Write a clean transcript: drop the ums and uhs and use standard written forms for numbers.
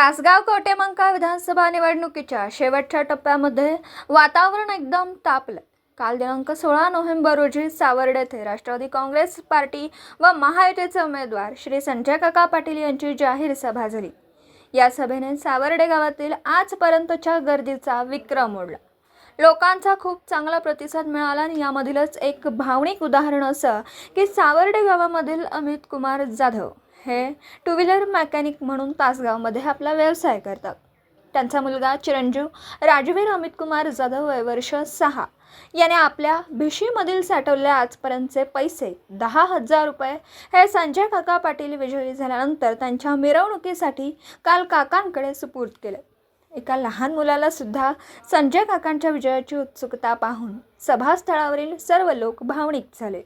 तासगाव कवठेमंकाळ विधानसभा निवडणुकीच्या शेवटच्या टप्प्यामध्ये वातावरण एकदम तापलं। काल दिनांक 16 नोव्हेंबर रोजी सावर्डे येथे राष्ट्रवादी काँग्रेस पार्टी व महायुतीचे उमेदवार श्री संजय काका पाटील यांची जाहीर सभा झाली। या सभेने सावर्डे गावातील आजपर्यंतच्या गर्दीचा विक्रम मोडला। लोकांचा खूप चांगला प्रतिसाद मिळाला आणि यामधीलच एक भावनिक उदाहरण असं की सावर्डे गावामधील अमित कुमार जाधव हे टू व्हीलर मेकॅनिक म्हणून तासगावमध्ये आपला व्यवसाय करतात। त्यांचा मुलगा चिरंजीव राजवीर अमित कुमार जाधव वय वर्ष 6 याने आपल्या भिशीमधील साठवलेले आजपर्यंतचे पैसे 10,000 रुपये हे संजय काका पाटील विजयी झाल्यानंतर त्यांच्या मिरवणुकीसाठी काल काकांकडे सुपूर्द केले। एका लहान मुलाला सुद्धा संजय काकांच्या विजयाची उत्सुकता पाहून सभास्थळावरील सर्व लोक भावनिक झाले।